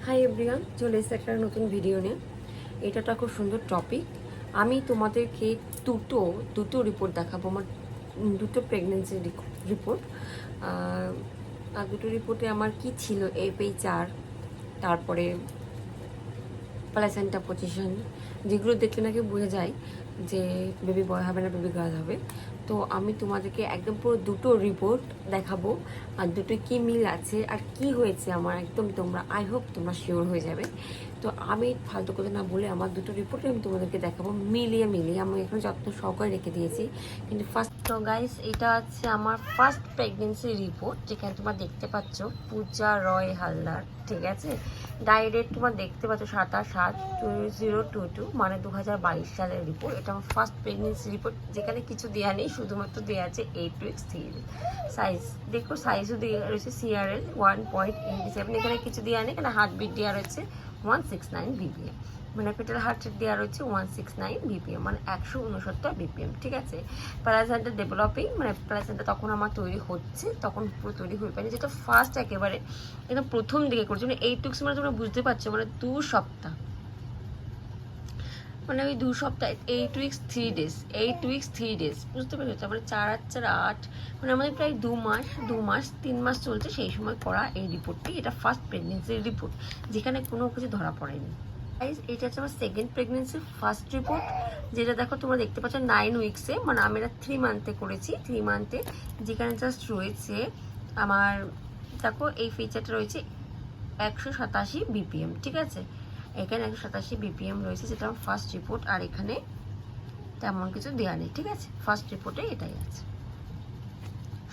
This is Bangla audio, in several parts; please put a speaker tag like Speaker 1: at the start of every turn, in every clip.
Speaker 1: হাই এভরিওয়ান, চলে এসেছে একটা নতুন ভিডিও নিয়ে। এটা খুব সুন্দর টপিক। আমি তোমাদেরকে দুটো দুটো রিপোর্ট দেখাবো, আমার দুটো প্রেগনেন্সি রিপোর্ট। আর দুটো রিপোর্টে আমার কি ছিল, FH4, তারপরে প্লাসেন্টা পজিশন, যেগুলো দেখলে নাকি বোঝা যায় যে বেবি বয় হবে না বেবি গার্ল হবে। তো আমি তোমাদেরকে একদম পুরো দুটো রিপোর্ট দেখাবো, আর দুটো কি মিল আছে আর কি হয়েছে আমার, একদম তোমরা আই হোপ তোমরা শিওর হয়ে যাবে। তো আমি ফালতু কথা না বলে আমার দুটো রিপোর্ট আমি তোমাদেরকে দেখাবো মিলিয়ে আমি এখানে যত্ন সহকারে রেখে দিয়েছি। কিন্তু ফার্স্ট তো গাইস, এটা হচ্ছে আমার ফার্স্ট প্রেগনেন্সি রিপোর্ট, যেখানে তোমরা দেখতে পাচ্ছ পূজা রয় হালদার, ঠিক আছে। ডাইরেক্ট তোমার দেখতে পাচ্ছ 27/7/2022, মানে 2022 সালের রিপোর্ট। এটা আমার ফার্স্ট প্রেগনেন্সি রিপোর্ট, যেখানে কিছু দেওয়া নেই, শুধুমাত্র দেওয়া আছে 8 weeks 3 সাইজ। দেখো সাইজও দেওয়া রয়েছে CRL 1.87, এখানে কিছু দেওয়া নেই। এখানে হার্টবিট দেওয়া রয়েছে 169 BPM, মানে পেটাল হার্ট রেট দেওয়া রয়েছে 169 BPM, মানে 169 BPM, ঠিক আছে। প্লাসেন্টা ডেভেলপিং, মানে প্লাসেন্টা তখন আমার তৈরি হচ্ছে, তখন পুরো তৈরি হয়ে পারেনি, যেটা ফার্স্ট একেবারে একদম প্রথম দিকে করছি। মানে 8 weeks মানে তোমরা বুঝতে পারছো, মানে 2 সপ্তাহ, মানে ওই 2 সপ্তাহ, 8 weeks 3 days, 8 weeks 3 days, বুঝতে পেরেছো। তারপরে 4 আর 4 8, মানে আমাদের প্রায় 3 মাস চলছে সেই সময় করা এই রিপোর্টটি। এটা ফার্স্ট প্রেগনেন্সির রিপোর্ট, যেখানে কোনো কিছু ধরা পড়েনি। এটা হচ্ছে আমার সেকেন্ড প্রেগনেন্সির ফার্স্ট রিপোর্ট, যেটা দেখো তোমরা দেখতে পাচ্ছ 9 উইক্সে, মানে আমি এটা 3 মান্থে করেছি। 3 মান্থে যেখানে জাস্ট রয়েছে আমার, দেখো এই ফিচারটা রয়েছে 187 BPM, ঠিক আছে। এখানে 187 BPM রয়েছে, যেটা আমার ফার্স্ট রিপোর্ট। আর এখানে তেমন কিছু দেওয়া নেই, ঠিক আছে। ফার্স্ট রিপোর্টে এটাই আছে,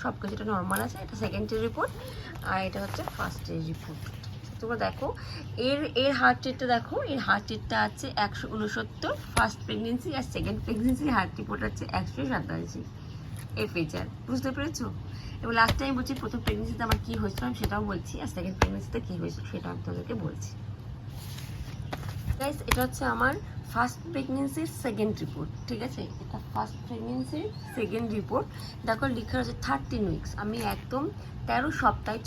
Speaker 1: সব কিছুটা নর্মাল আছে। এটা সেকেন্ডের রিপোর্ট, আর এটা হচ্ছে ফার্স্টের রিপোর্ট। তোমরা দেখো এর হার্ট রেটটা দেখো, এর হার্ট রেটটা আছে 169 ফার্স্ট প্রেগনেন্সি, আর সেকেন্ড প্রেগনেন্সি হার্ট রিপোর্ট আছে 187 FHR, বুঝতে পেরেছো। এবং লাস্ট টাইম বলছি প্রথম প্রেগনেন্সিতে আমার কী হয়েছিল আমি সেটাও বলছি, আর সেকেন্ড প্রেগনেন্সিতে কী হয়েছিল সেটাও আমি তোমাদেরকে বলছি। গাইস, এটা হচ্ছে আমার ফার্স্ট প্রেগনেন্সির সেকেন্ড রিপোর্ট, ঠিক আছে। এটা ফার্স্ট প্রেগনেন্সির সেকেন্ড রিপোর্ট। দেখো লেখা আছে 13 উইক্স, আমি একদম 13 সপ্তাহে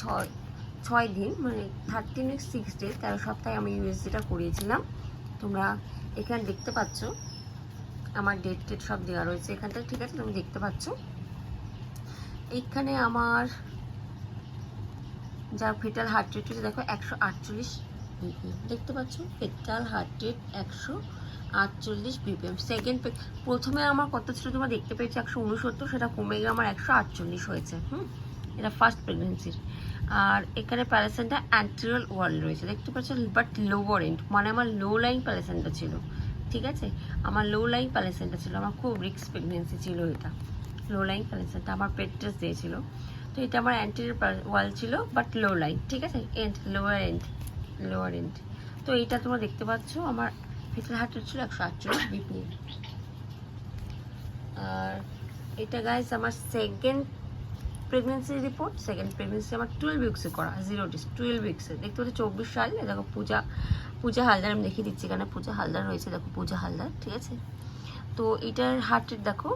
Speaker 1: 6 দিন, মানে 13 উইক্স 6 days, 13 সপ্তাহে আমি USGটা করিয়েছিলাম। তোমরা এখানে দেখতে পাচ্ছ আমার ডেট সব দেওয়া রয়েছে এখানটায়, ঠিক আছে। তুমি দেখতে পাচ্ছ এইখানে আমার যা ফেটাল হার্ট রেট হচ্ছে, দেখো 148 BPM, দেখতে পাচ্ছ fatal heart rate 148 BPM। Second প্রথমে আমার কত ছিল তোমরা দেখতে পেয়েছি 169, সেটা কমে গিয়ে আমার 148 হয়েছে। এটা ফার্স্ট প্রেগনেন্সির। আর এখানে প্যারাসেন্টা অ্যান্টেরিয়র ওয়াল রয়েছে, দেখতে পাচ্ছ, বাট লোয়ার এন্ড, মানে আমার লো লাইন প্যারাসেন্টা ছিল, ঠিক আছে। আমার লো লাইন প্যারাসেন্টা ছিল, আমার খুব রিস্ক প্রেগনেন্সি ছিল এটা। লো লাইন প্যারাসেন্টা আমার পেট টেস্ট দিয়েছিল। তো এটা আমার অ্যান্টেরিয়র ওয়াল ছিল, বাট লো লাইন, ঠিক আছে। Lower and. তো এইটা তোমরা দেখতে পাচ্ছ আমার ফিটাল হার্ট রেট ছিল 148 BPM। আর এটা গাইস আমার second pregnancy report. Second pregnancy আমার 12 উইক্সে করা, 0 days 12 উইক্সে। দেখতে পাচ্ছি 24 সাল। দেখো পূজা হালদার, আমি দেখিয়ে দিচ্ছি, এখানে পূজা হালদার রয়েছে, দেখো পূজা হালদার, ঠিক আছে। তো এটার হার্ট রেট দেখো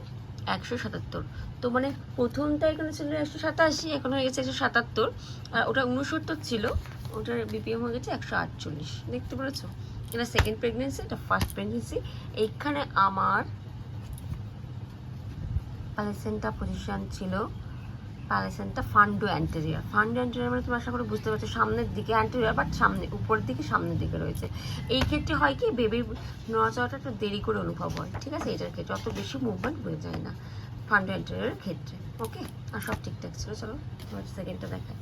Speaker 1: 177। তো মানে প্রথমটা এখানে ছিল 187, এখন হয়ে গেছে 177। আর ওটা 69 ছিল, ওটার BPM হয়ে গেছে 148, দেখতে পেরেছো। এটা সেকেন্ড প্রেগনেন্সি, এটা ফার্স্ট প্রেগনেন্সি। এইখানে আমার প্যালেসেন্টা পজিশন ছিল, প্যালেসেন্টা ফান্ডো অ্যান্টেরিয়র। ফান্ডো অ্যান্টেরিয়র মানে তুমি আশা করে বুঝতে পারছো সামনের দিকে অ্যান্টেরিয়র, বাট সামনে উপরের দিকে সামনের দিকে রয়েছে। এই ক্ষেত্রে হয় কি, বেবির নড়াচড়াটা একটু দেরি করে অনুভব হয়, ঠিক আছে। এটার ক্ষেত্রে অত বেশি মুভমেন্ট হয়ে যায় না ফান্ডো অ্যান্টেরিয়রের ক্ষেত্রে, ওকে। আর সব ঠিকঠাক ছিল। চলো সেকেন্ডটা দেখা।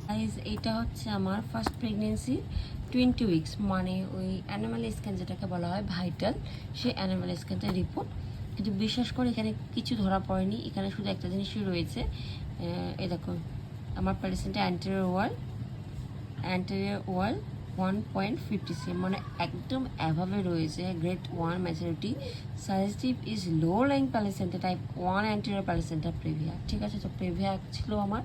Speaker 1: এইটা হচ্ছে আমার ফার্স্ট প্রেগনেন্সি 20 উইক্স, মানে ওই অ্যানিমাল স্ক্যান যেটাকে বলা হয় ভাইটাল, সেই অ্যানিমাল স্ক্যানটার রিপোর্ট। কিন্তু বিশ্বাস করে এখানে কিছু ধরা পড়েনি, এখানে শুধু একটা জিনিসই রয়েছে। এই দেখো আমার প্যালেসেন্টা অ্যান্টেরিয়র ওয়াল 1.57, মানে একদম অ্যাভাবে রয়েছে, grade 1 maturity. Suggestive is low lying placenta type 1 anterior placenta previa, ঠিক আছে। তো প্রেভিয়া ছিল আমার।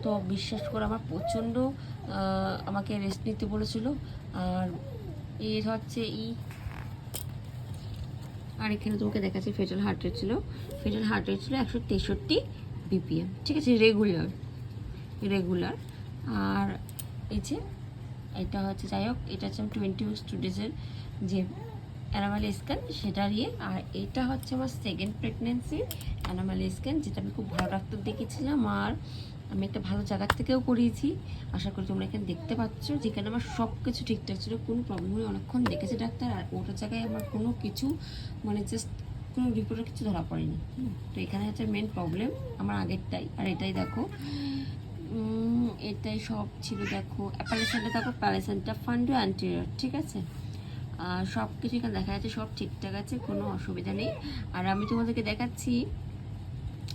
Speaker 1: তো বিশ্বাস করে আমার প্রচণ্ড আমাকে রেস্ট নিতে বলেছিল। আর এর হচ্ছে আর এখানে তোমাকে দেখাচ্ছি ফেটাল হার্ট রেট ছিল 163 BPM, ঠিক আছে, রেগুলার। আর এই যে এটা হচ্ছে যাই হোক, এটা হচ্ছে 20 উইকস 2 ডেজের যে অ্যানোমালি স্ক্যান সেটার ইয়ে। আর এটা হচ্ছে আমার সেকেন্ড প্রেগনেন্সির অ্যানোমালি স্ক্যান, যেটা আমি খুব ভালো ডাক্তার দেখিয়েছিলাম আর আমি একটা ভালো জায়গার থেকেও করিয়েছি। আশা করি তোমরা এখানে দেখতে পাচ্ছ, যেখানে আমার সব কিছু ঠিকঠাক ছিল, কোনো প্রবলেম হলে অনেকক্ষণ দেখেছে ডাক্তার। আর ওটার জায়গায় আমার কোনো কিছু মানে জাস্ট কোনো রিপোর্টের কিছু ধরা পড়েনি। তো এখানে হচ্ছে মেন প্রবলেম আমার আগেরটাই। আর এটাই দেখো, এটাই সব ছিল। দেখো অ্যাপালেশনটা দেখো, প্যালেশনটা ফান্ডো অ্যান্টেরিয়র, ঠিক আছে। আর সব কিছু এখানে দেখা যাচ্ছে, সব ঠিকঠাক আছে, কোনো অসুবিধা নেই। আর আমি তোমাদেরকে দেখাচ্ছি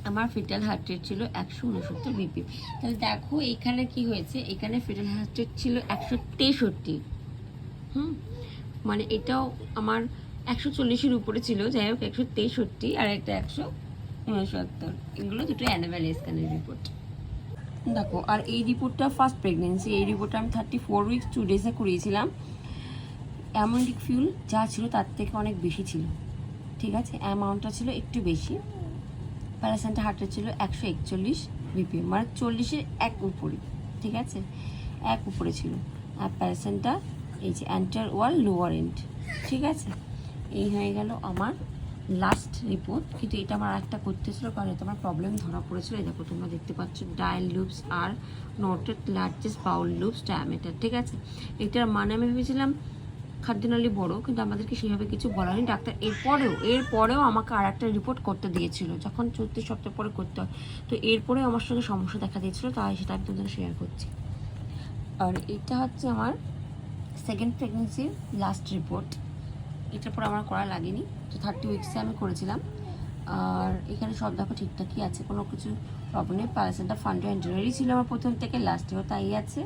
Speaker 1: আমার ফিটাল হার্ট রেট ছিল 169 বিপি। তাহলে দেখো এখানে কি হয়েছে, এখানে ফিটাল হার্ট রেট ছিল 163। মানে এটাও আমার 140-এর উপরে ছিল, যাই হোক 163, আর একটা 169। এগুলো দুটো অ্যানুয়াল স্ক্যানের রিপোর্ট দেখো। আর এই রিপোর্টটা ফার্স্ট প্রেগনেন্সি, এই রিপোর্টটা আমি 34 উইকস 2 ডেজে করিয়েছিলাম। অ্যামোনিক ফিউল যা ছিল তার থেকে অনেক বেশি ছিল, ঠিক আছে, অ্যামাউন্টটা ছিল একটু বেশি। প্যারাসেন্টা হার্টের ছিল 141 বিপিএম, মানে 40-এর এক উপরে, ঠিক আছে, এক উপরে ছিল। আর প্যারাসেন্টা এই যে অ্যান্টার ওয়াল লোয়ার এন্ড, ঠিক আছে। এই হয়ে গেল আমার লাস্ট রিপোর্ট। কিন্তু এটা আমার একটা করতে ছিল, কারণ এটা আমার প্রবলেম ধরা পড়েছিল। এই দেখো তোমরা দেখতে পাচ্ছ, ডায়াল লুপস আর নোটেড লার্জেস্ট বাউল লুপস ডায়ামিটার, ঠিক আছে। এটার মানে আমি ভেবেছিলাম খাদ্যনালী বড়, কিন্তু আমাদেরকে সেভাবে কিছু বলা হয়নি ডাক্তার। এরপরেও আমাকে আর একটা রিপোর্ট করতে দিয়েছিল, যখন 34 সপ্তাহ পরে করতে হয়। তো এরপরেও আমার সঙ্গে সমস্যা দেখা দিয়েছিল, তাই সেটা আমি তোমাদের শেয়ার করছি। আর এটা হচ্ছে আমার সেকেন্ড প্রেগনেন্সির লাস্ট রিপোর্ট। এটার পর আমার করা লাগেনি, তো 30 উইক্সে আমি করেছিলাম। আর এখানে সব দেখো ঠিকঠাকই আছে, কোনো কিছু প্রবলেম নেই। প্যারাসেন্টা ফান্ডো অ্যান্টেরিয়রই ছিল আমার প্রথম থেকে লাস্টেও তাই আছে।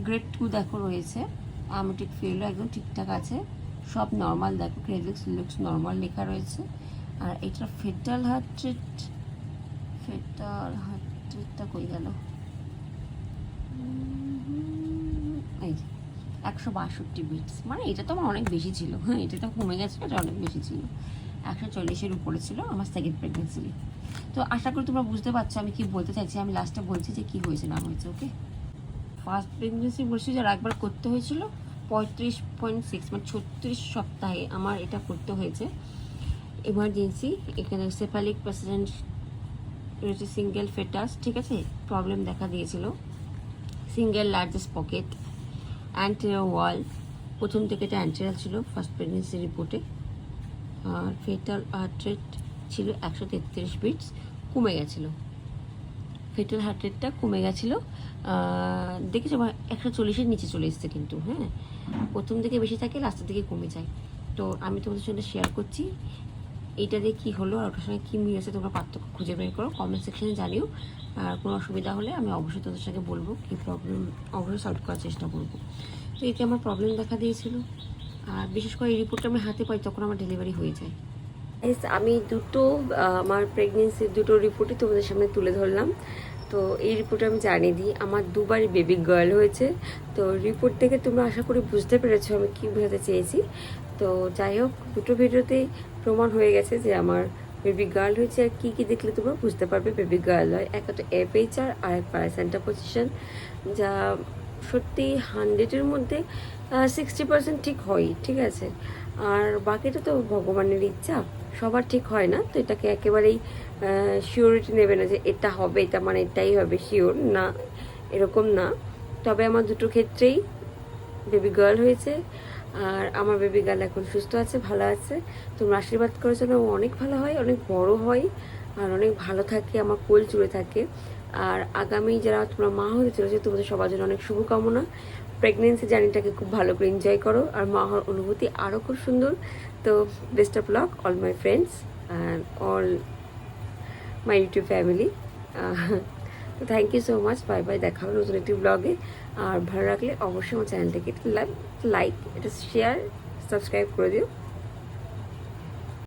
Speaker 1: গ্রেড 2 দেখো রয়েছে, অ্যামোটিক ফিউলও একদম ঠিকঠাক আছে, সব নর্মাল। দেখো ক্রেডিক্স লুকস নর্মাল লেখা রয়েছে। আর এটা ফিটাল হার্ট রেটটা কই গেল, এই যে 162 বিটস, মানে এটা তো আমার অনেক বেশি ছিল। হ্যাঁ, এটা তো কমে গেছে, এটা অনেক বেশি ছিল, 140-এর উপরে ছিল আমার সেকেন্ড প্রেগনেন্সি। তো আশা করি তোমরা বুঝতে পারছো আমি কি বলতে চাইছি। আমি লাস্টে বলছি যে কি হয়েছে না হয়েছে, ওকে। ফার্স্ট প্রেগনেন্সি বলছি যার একবার করতে হয়েছিল 35.6, মানে 36 সপ্তাহে আমার এটা করতে হয়েছে এমার্জেন্সি। এখানে সেফালিক প্রেসিডেন্ট রয়েছে, সিঙ্গেল ফেটাস, ঠিক আছে। প্রবলেম দেখা দিয়েছিল, সিঙ্গেল লার্জেস্ট পকেট, অ্যান্টেরিয়র ওয়াল, প্রথম থেকে এটা অ্যান্টেরিয়র ছিল ফার্স্ট প্রেগনেন্সি রিপোর্টে। আর ফেটাল হার্ট রেট ছিল 133 বিটস, কমে গেছিলো। ফেটাল হার্ট রেটটা কমে গেছিলো, দেখেছো 140-এর নিচে চলে এসছে। কিন্তু হ্যাঁ, প্রথম দিকে বেশি থাকে, লাস্টের দিকে কমে যায়। তো আমি তোমাদের সঙ্গে শেয়ার করছি এইটা দিয়ে কী হলো আর ওটার সঙ্গে কী মিল আছে, তোমরা পার্থক্য খুঁজে বের করো, কমেন্ট সেকশনে জানিও। আর কোনো অসুবিধা হলে আমি অবশ্যই তোদের সঙ্গে বলবো, কী প্রবলেম অবশ্যই সলভ করার চেষ্টা করবো। তো এতে আমার প্রবলেম দেখা দিয়েছিল। আর বিশেষ করে এই রিপোর্টটা আমি হাতে পাই তখন আমার ডেলিভারি হয়ে যায়। আমি দুটো আমার প্রেগনেন্সির দুটো রিপোর্টই তোমাদের সামনে তুলে ধরলাম। তো এই রিপোর্টে আমি জানিয়ে দিই, আমার দুবারই বেবি গার্ল হয়েছে। তো রিপোর্ট থেকে তোমরা আশা করি বুঝতে পেরেছো আমি কী বোঝাতে চেয়েছি। তো যাই হোক, দুটো ভিডিওতেই প্রমাণ হয়ে গেছে যে আমার বেবি গার্ল হয়েছে। আর কী কী দেখলে তোমরা বুঝতে পারবে বেবি গার্ল হয়। একটা FHR আর এক প্যারাসেন্টা পজিশন, যা সত্যি 100-এর মধ্যে 60% ঠিক হয়, ঠিক আছে। আর বাকিটা তো ভগবানের ইচ্ছা, সবার ঠিক হয় না। তো এটাকে একেবারেই শিওরিটি নেবে না যে এটা হবে, এটা মানে এটাই হবে, শিওর না, এরকম না। তবে আমার দুটো ক্ষেত্রেই বেবি গার্ল হয়েছে। আর আমার বেবি গার্ল এখন সুস্থ আছে, ভালো আছে। তোমরা আশীর্বাদ করার জন্য ও অনেক ভালো হয়, অনেক বড় হয় আর অনেক ভালো থাকে, আমার কোল জুড়ে থাকে। আর আগামী যারা তোমরা মা হতে চলেছে, তোমাদের সবার জন্য অনেক শুভকামনা। প্রেগনেন্সি জার্নিটাকে খুব ভালো করে এনজয় করো, আর মা হওয়ার অনুভূতি আরও খুব সুন্দর। তো best of luck all my friends and all my YouTube family. তো thank you so much, bye bye, দেখা হবে নতুন একটি ব্লগে। আর ভালো লাগলে অবশ্যই আমার চ্যানেলটাকে লাইক, এটা শেয়ার, সাবস্ক্রাইব করে দিও।